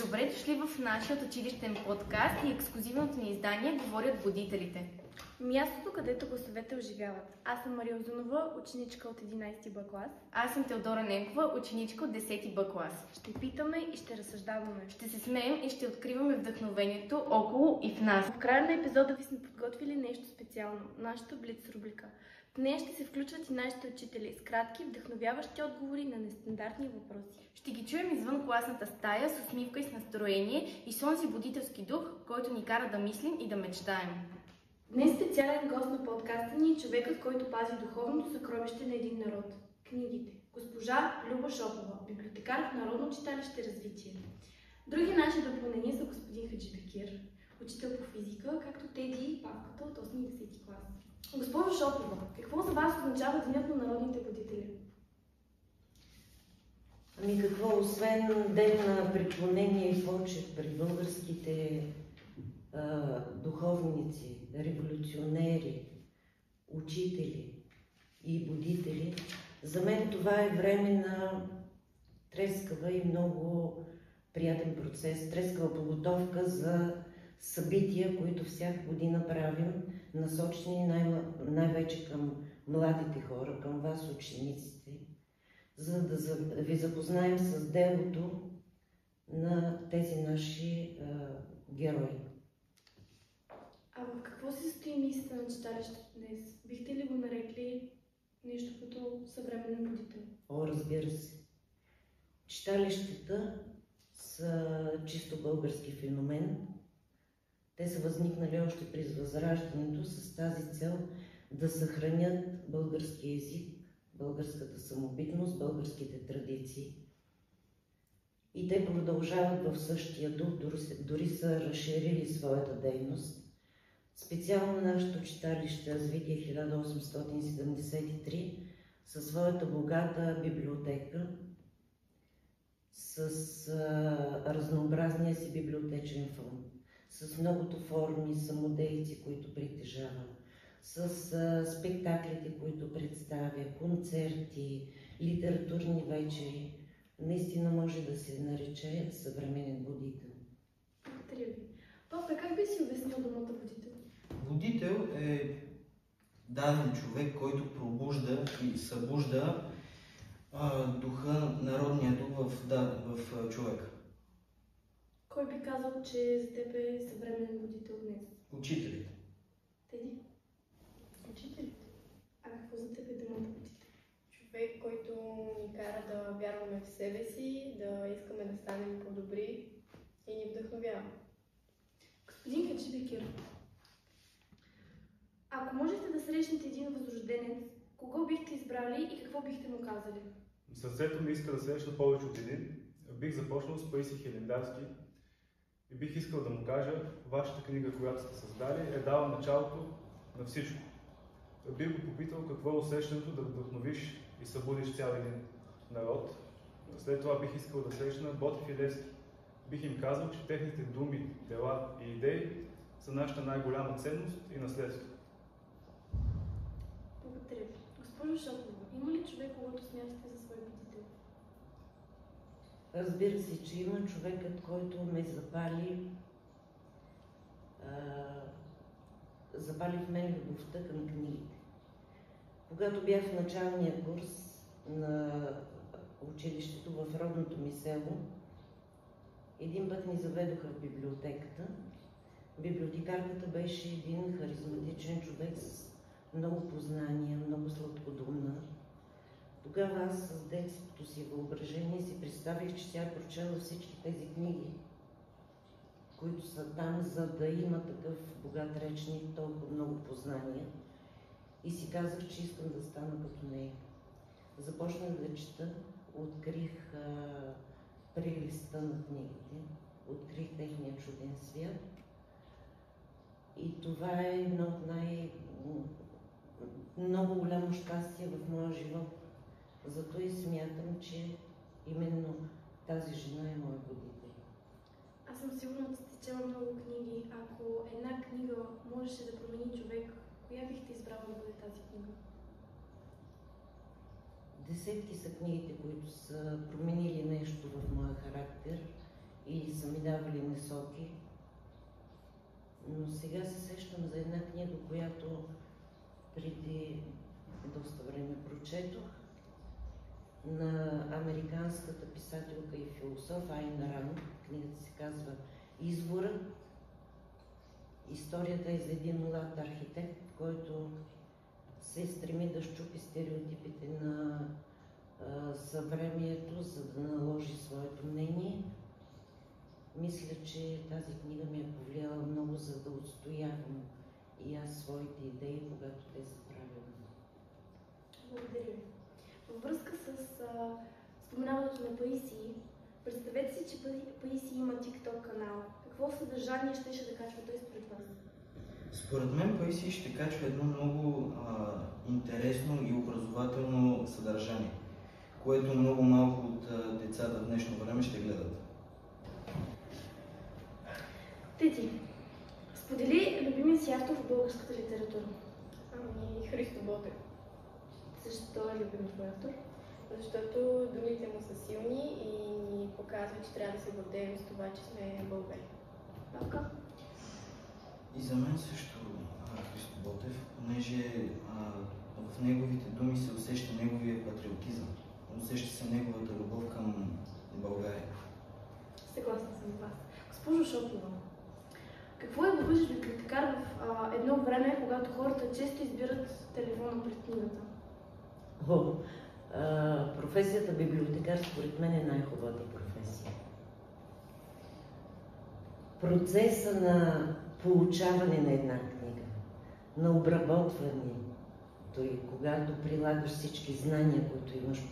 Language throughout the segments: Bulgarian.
Добре дошли в нашия училищен подкаст и ексклюзивното ни издание "Говорят будителите". Мястото, където гласовете оживяват. Аз съм Мария Озунова, ученичка от 11 Б клас. Аз съм Теодора Ненкова, ученичка от 10 Б клас. Ще питаме и ще разсъждаваме. Ще се смеем и ще откриваме вдъхновението около и в нас. В края на епизода ви сме подготвили нещо специално – нашата блиц рубрика. В нея ще се включват и нашите учители с кратки, вдъхновяващи отговори на нестандартни въпроси. Ще ги чуем извън класната стая с усмивка и с настроение и с онзи будителски дух, който ни кара да мислим и да мечтаем. Днес специален гост на подкаста ни е човекът, който пази духовното съкровище на един народ – книгите. Госпожа Люба Шопова, библиотекар в Народно читалище "Развитие". Други наши допълнения са господин Хаджибекир, учител по физика, както Теди и Павката от 8 и 10 клас. Госпожо Шопова, какво за вас означава Денят на народните будители? Ами какво, освен ден на преклонение и почет при българските духовници, революционери, учители и будители, за мен това е време на трескава и много приятен процес, трескава подготовка за събития, които всяка година правим, насочени най-вече към младите хора, към вас, учениците, за да ви запознаем с делото на тези наши герои. А в какво се състои мисията на читалището днес? Бихте ли го нарекли нещо като съвременен будител? О, разбира се. Читалищата са чисто български феномен. Те са възникнали още през Възраждането с тази цел да съхранят българския език, българската самобитност, българските традиции. И те продължават в същия дух, дори са разширили своята дейност. Специално нашето читалище "Развитие 1873" със своята богата библиотека, с разнообразния си библиотечен фонд, с многото форми, самодейци, които притежава, с спектаклите, които представя, концерти, литературни вечери, наистина може да се нарече съвременен будител. Благодаря ви. Папа, как би си обяснил думата будител? Будител е даден човек, който пробужда и събужда духа, народния дух в човека. Кой би казал, че за теб е съвременен будител днес? Учителите. Теди? Учителите. А какво за теб е думата будител? Човек, който ни кара да вярваме в себе си, да искаме да станем по-добри и ни вдъхновява. Господин Хаджибекир, ако можете да срещнете един възрожденец, кого бихте избрали и какво бихте му казали? Сърцето ми иска да срещна повече от един. Бих започнал с Паисий Хилендарски и бих искал да му кажа: вашата книга, която сте създали, е дала началото на всичко. Бих го попитал какво е усещането да вдъхновиш и събудиш цял един народ. След това бих искал да срещна Ботев и Левски. Бих им казал, че техните думи, дела и идеи са нашата най-голяма ценност и наследство. Благодаря ви. Госпожо Шопова, има ли човек, когото смятате за свой будител? Разбира се, че има човекът, който ме запали в мен любовта към книгите. Когато бях в началния курс на училището в родното ми село, един път ни заведоха в библиотеката. Библиотекарката беше един харизматичен човек с много познания, много сладкодумна. Тогава аз с детското си въображение си представих, че тя е прочела всички тези книги, които са там, за да има такъв богат речник, толкова много познания. И си казах, че искам да стана като нея. Започнах да чета, открих прелиста на книгите, открих техния чуден свят. И това е едно от много голямо щастие в моя живот. Зато и смятам, че именно тази жена е моя будител. Аз съм сигурна, че сте чела много книги. Ако една книга можеше да промени човек, коя бихте избрала да бъде тази книга? Десетки са книгите, които са променили нещо в моя характер и са ми давали насоки. Но сега се сещам за една книга, която преди доста време прочетох, на американската писателка и философ Айн Ранд. Книгата се казва "Извора". Историята е за един млад архитект, който се стреми да щупи стереотипите на съвремието, за да наложи своето мнение. Мисля, че тази книга ми е повлияла много, за да отстоявам и аз своите идеи, когато те са правилни. Благодаря ви. Във връзка с споменаването на Паисий, представете си, че Паисий има TikTok канал. Какво съдържание ще да качва той според вас? Според мен Паисий ще качва едно много интересно и образователно съдържание, което много малко от децата в днешно време ще гледат. Тети, сподели любимия си автор в българската литература. Христо Ботев. Защо е любим твой автор? Защото думите му са силни и ни показват, че трябва да се гордеем с това, че сме българи. Павка? И за мен също Христо Ботев, понеже в неговите думи се усеща неговия патриотизъм, усеща се неговата любов към България. Съгласна съм с вас. Госпожо Шопова, какво е да бъдеш библиотекар в едно време, когато хората често избират телефона пред книгата? Професията библиотекар според мен е най-хубавата професия. Процеса на получаване на една книга, на обработване, и когато прилагаш всички знания, които имаш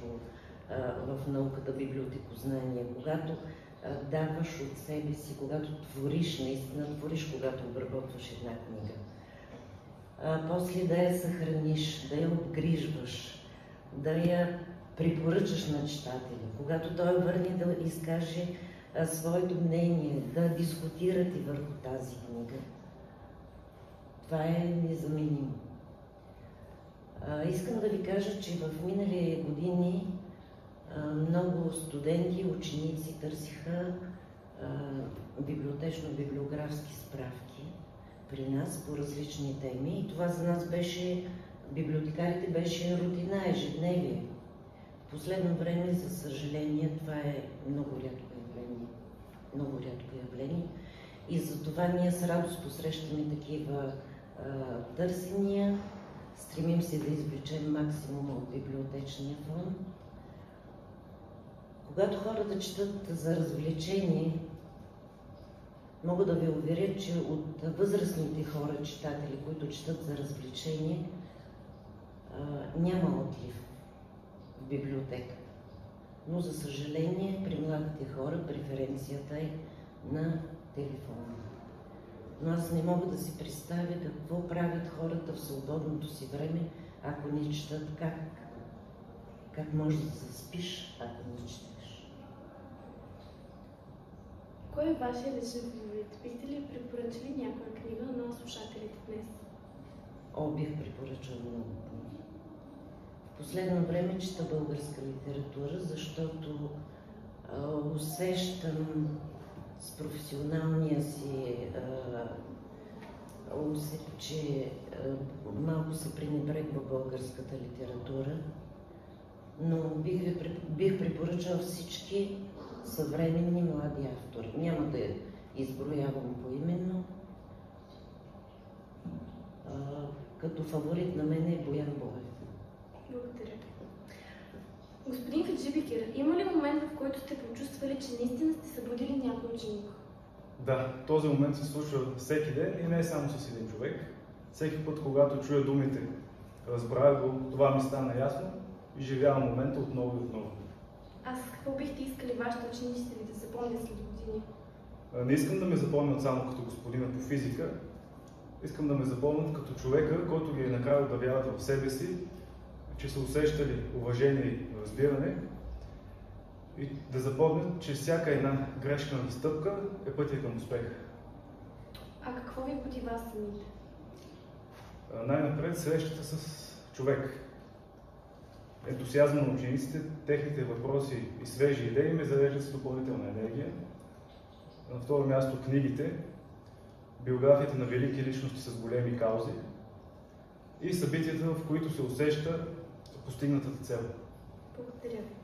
в науката библиотекознание, когато даваш от себе си, когато твориш, наистина твориш, когато обработваш една книга. После да я съхраниш, да я обгрижваш, да я препоръчаш на читателя, когато той върне да изкаже своето мнение, да дискутирате върху тази книга. Това е незаменимо. Искам да ви кажа, че в минали години много студенти и ученици търсиха библиотечно-библиографски справки при нас по различни теми и това за нас беше, библиотекарите, беше рутина, ежедневие. В последно време, за съжаление, това е много рядко явление и затова ние с радост посрещаме такива търсения, стремим се да извлечем максимума от библиотечния фонд. Когато хората четат за развлечение, мога да ви уверя, че от възрастните хора, читатели, които четат за развлечение, няма отлив в библиотека. Но, за съжаление, при младите хора преференцията е на телефона. Но аз не мога да си представя какво правят хората в свободното си време, ако не четат. Как можеш да заспиш, ако не четеш? Кой е вашия личен фаворит? Бихте ли препоръчали някоя книга на слушателите днес? Бих препоръчала много книги. В последно време чета българска литература, защото усещам с професионалния си усет, че малко се пренебрегва българската литература, но бих препоръчала всички съвременни млади автори. Няма да изброявам поименно. Като фаворит на мен е Боян Боев. Благодаря. Господин Хаджибекер, има ли момент, в който сте почувствали, че наистина сте събудили някой ученик? Да, този момент се случва всеки ден и не е само с един човек. Всеки път, когато чуя думите, разбрах го, това ми стана ясно и живявам момента отново и отново. Аз какво бихте искали вашите ученици ви да запомнят след години? Не искам да ме запомнят само като господина по физика, искам да ме запомнят като човека, който ги е накарал да вярват в себе си, че са усещали уважение и разбиране и да запомнят, че всяка една грешна стъпка е пътя към успеха. А какво ви буди вас самите? Най-напред срещата с човек. Ентусиазма на учениците, техните въпроси и свежи идеи ме зареждат с допълнителна енергия. На второ място книгите, биографиите на велики личности с големи каузи и събитията, в които се усеща постигнатата цел. Благодаря ви.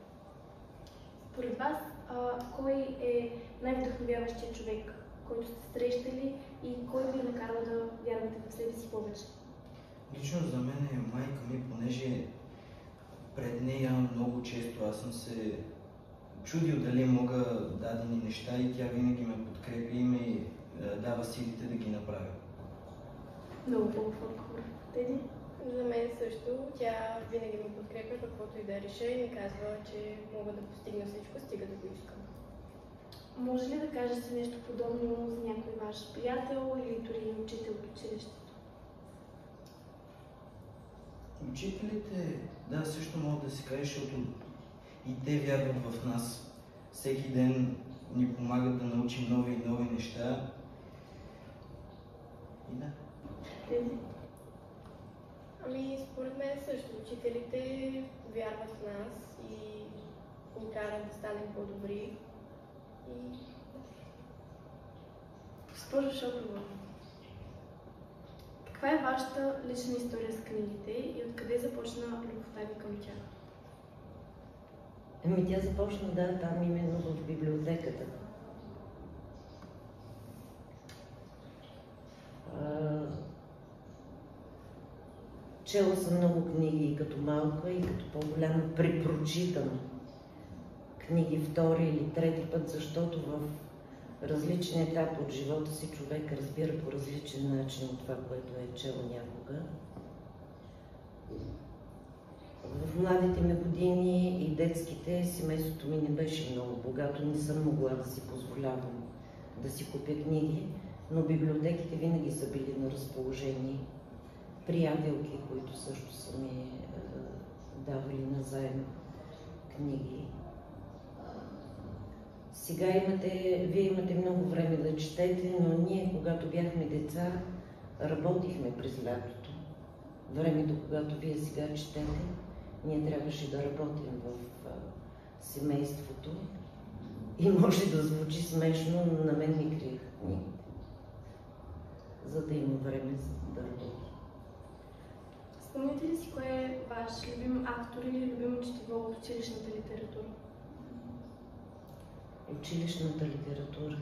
Според вас, кой е най-вдъхновяващият човек, който сте срещали и кой ви е накарал да вярвате в себе си повече? Лично за мен е майка ми, понеже пред нея много често аз съм се чудил дали мога дадени неща и тя винаги ме подкрепи и ми дава силите да ги направя. Много хубав отговор. Теди? За мен също. Тя винаги ме подкрепя, каквото и да реша и ми казва, че мога да постигна всичко, стига да го искам. Може ли да кажете нещо подобно за някой ваш приятел или дори учител от училището? Учителите, да, също могат да се каже, защото и те вярват в нас. Всеки ден ни помагат да научим нови и нови неща. И да. Теди? Ами, според мен също. Учителите вярват в нас и ни карат да станем по-добри. И... Госпожо Шопова, каква е вашата лична история с книгите и откъде започна любовта ви към тях? Тя започна, да, там именно в библиотеката. Чела съм много книги и като малка, и като по-голяма. Препрочитам книги втори или трети път, защото в различен етап от живота си човек разбира по различен начин от това, което е чел някога. В младите ми години и детските семейството ми не беше много богато, не съм могла да си позволявам да си купя книги, но библиотеките винаги са били на разположение. Приятелки, които също са ми давали назаем книги. Сега вие имате много време да четете, но ние, когато бяхме деца, работихме през лятото. Времето, когато вие сега четете, ние трябваше да работим в семейството. И може да звучи смешно, но на мен ми криеха книгите, за да има време да работим. Спомняте ли си кой е ваш любим автор или любимо четиво от училищната литература? Училищната литература.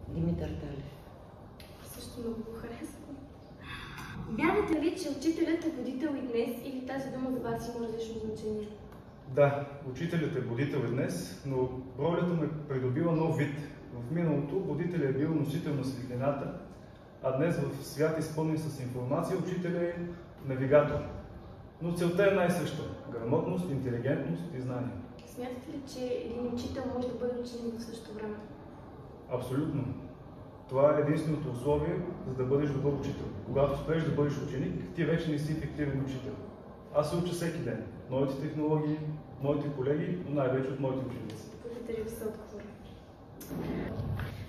Димитър Талев. Също много го харесвам. Вярвате ли, че учителят е будител и днес или тази дума за вас има различно значение? Да, учителят е будител и днес, но ролята му е придобила нов вид. В миналото будителят е бил носител на светлината, а днес в свят изпълнен с информация учителят е навигатор. Но целта е най-съща – грамотност, интелигентност и знание. Смятате ли, че един учител може да бъде ученик в същото време? Абсолютно. Това е единственото условие, за да бъдеш добър учител. Когато спреш да бъдеш ученик, ти вече не си ефективен учител. Аз се уча всеки ден. Новите технологии, моите колеги, но най-вече от моите ученици. Благодаря ви за отговора.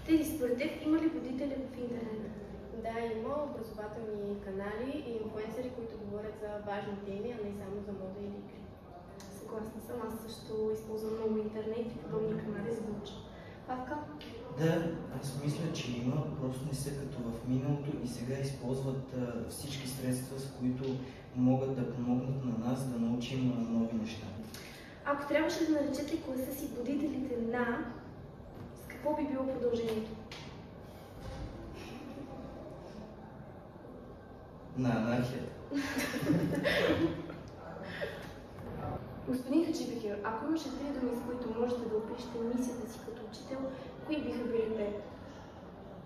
Теди, според теб има ли водители в интернет? Да, има образователни канали и инфлуенсъри, които говорят за важни теми, а не само за мода или игри. Съгласна съм, аз също използвам много интернет и подобни канали за да уча. Павка? Да, аз мисля, че има, просто не са като в миналото и сега използват всички средства, с които могат да помогнат на нас да научим нови неща. Ако трябваше да наречете класа си будителите на, с какво би било продължението? На анархия. Господин Хаджибекир, ако имаше 3 думи, с които можете да опишете мисията си като учител, кои биха били те?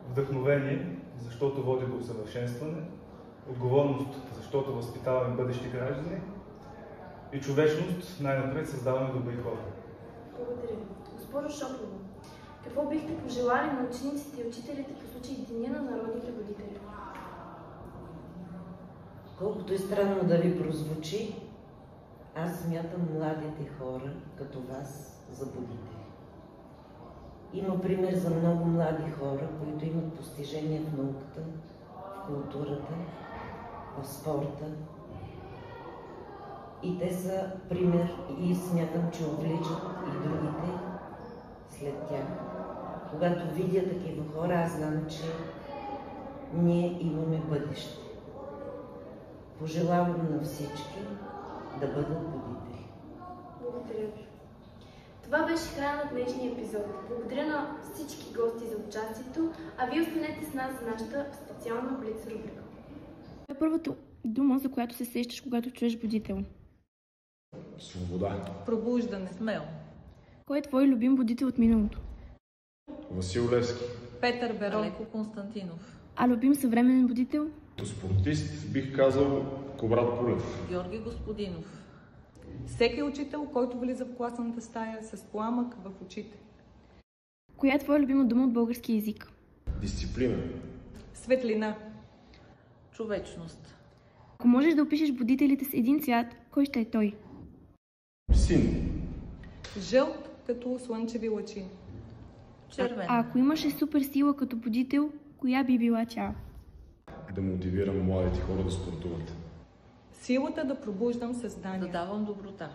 Вдъхновение, защото води до усъвършенстване, отговорност, защото възпитаваме бъдещи граждани и човечност, най-напред създаваме добри хора. Благодаря ви. Госпожо Шопова, какво бихте пожелали на учениците и учителите по случай Деня на народните водители? Колкото и странно да ви прозвучи, аз смятам младите хора, като вас, за будители. Има пример за много млади хора, които имат постижения в науката, в културата, в спорта. И те са пример и смятам, че увличат и другите след тях. Когато видя такива хора, аз знам, че ние имаме бъдеще. Пожелавам на всички да бъдат будители. Благодаря ви. Това беше края на днешния епизод. Благодаря на всички гости за участието, а вие останете с нас за нашата специална блиц рубрика. Коя е първата дума, за която се сещаш, когато чуеш будител? Свобода. Пробуждане. Смел. Кой е твой любим будител от миналото? Васил Левски. Петър Берон. Алеко Константинов. А любим съвременен будител? Спортист бих казал Кобрат Пулев. Георги Господинов. Всеки учител, който влиза в класната стая с пламък в очите. Коя е твоя любима дума от български език? Дисциплина. Светлина. Човечност. Ако можеш да опишеш будителите с един цвят, кой ще е той? Син. Жълт като слънчеви лъчи. Червен. А ако имаше супер сила като будител, коя би била тя? Да мотивирам младите хора да спортуват. Силата да пробуждам съзнание. Да давам доброта.